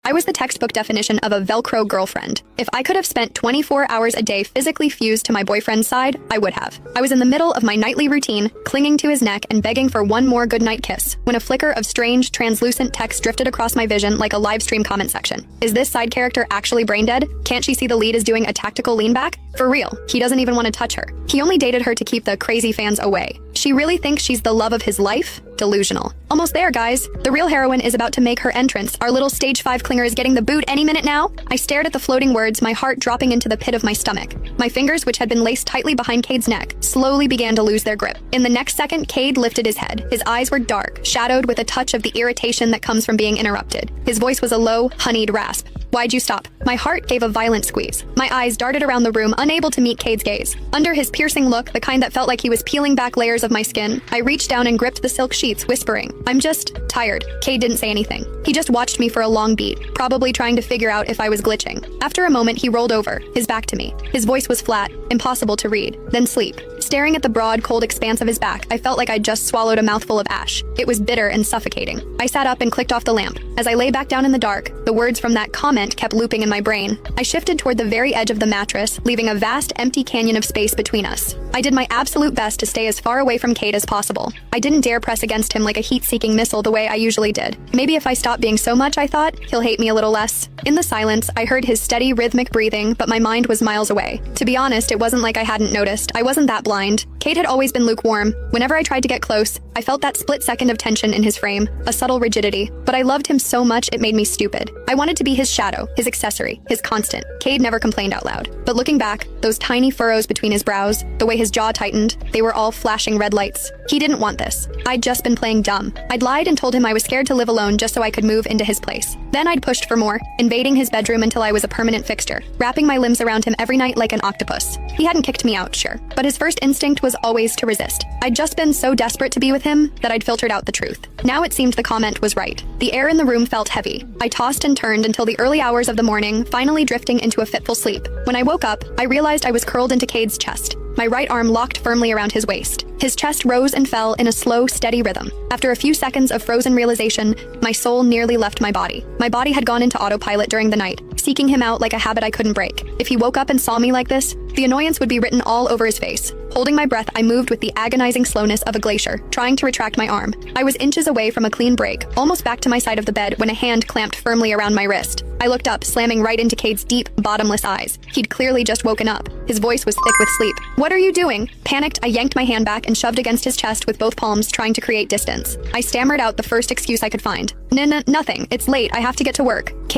I was the textbook definition of a Velcro girlfriend. If I could have spent 24 hours a day physically fused to my boyfriend's side, I would have. I was in the middle of my nightly routine, clinging to his neck and begging for one more goodnight kiss, when a flicker of strange, translucent text drifted across my vision like a live stream comment section. Is this side character actually brain dead? Can't she see the lead is doing a tactical lean back? For real, he doesn't even want to touch her. He only dated her to keep the crazy fans away. She really thinks she's the love of his life? Delusional. Almost there, guys. The real heroine is about to make her entrance. Our little stage 5 clinger is getting the boot any minute now. I stared at the floating words, my heart dropping into the pit of my stomach. My fingers, which had been laced tightly behind Cade's neck, slowly began to lose their grip. In the next second, Cade lifted his head. His eyes were dark, shadowed with a touch of the irritation that comes from being interrupted. His voice was a low, honeyed rasp. Why'd you stop? My heart gave a violent squeeze. My eyes darted around the room, unable to meet Cade's gaze. Under his piercing look, the kind that felt like he was peeling back layers of my skin, I reached down and gripped the silk sheets, whispering, I'm just tired. Cade didn't say anything. He just watched me for a long beat, probably trying to figure out if I was glitching. After a moment, he rolled over, his back to me. His voice was flat, impossible to read. Then sleep. Staring at the broad, cold expanse of his back, I felt like I'd just swallowed a mouthful of ash. It was bitter and suffocating. I sat up and clicked off the lamp. As I lay back down in the dark, the words from that comment kept looping in my brain. I shifted toward the very edge of the mattress, leaving a vast, empty canyon of space between us. I did my absolute best to stay as far away from Cade as possible. I didn't dare press against him like a heat-seeking missile the way I usually did. Maybe if I stop being so much, I thought, he'll hate me a little less. In the silence, I heard his steady, rhythmic breathing, but my mind was miles away. To be honest, it wasn't like I hadn't noticed. I wasn't that blind. Cade had always been lukewarm. Whenever I tried to get close, I felt that split second of tension in his frame, a subtle rigidity. But I loved him so much it made me stupid. I wanted to be his shadow, his accessory, his constant. Cade never complained out loud. But looking back, those tiny furrows between his brows, the way his jaw tightened, they were all flashing red lights. He didn't want this. I'd just been playing dumb. I'd lied and told him I was scared to live alone just so I could move into his place. Then I'd pushed for more, invading his bedroom until I was a permanent fixture, wrapping my limbs around him every night like an octopus. He hadn't kicked me out, sure, but his first instinct was always to resist. I'd just been so desperate to be with him that I'd filtered out the truth. Now it seemed the comment was right. The air in the room felt heavy. I tossed and turned until the early hours of the morning, finally drifting into a fitful sleep. When I woke up, I realized I was curled into Cade's chest, my right arm locked firmly around his waist. His chest rose and fell in a slow, steady rhythm. After a few seconds of frozen realization, my soul nearly left my body. My body had gone into autopilot during the night, seeking him out like a habit I couldn't break. If he woke up and saw me like this, the annoyance would be written all over his face. Holding my breath, I moved with the agonizing slowness of a glacier, trying to retract my arm. I was inches away from a clean break, almost back to my side of the bed when a hand clamped firmly around my wrist. I looked up, slamming right into Cade's deep, bottomless eyes. He'd clearly just woken up. His voice was thick with sleep. What are you doing? Panicked, I yanked my hand back and shoved against his chest with both palms, trying to create distance. I stammered out the first excuse I could find. Nothing. It's late. I have to get to work.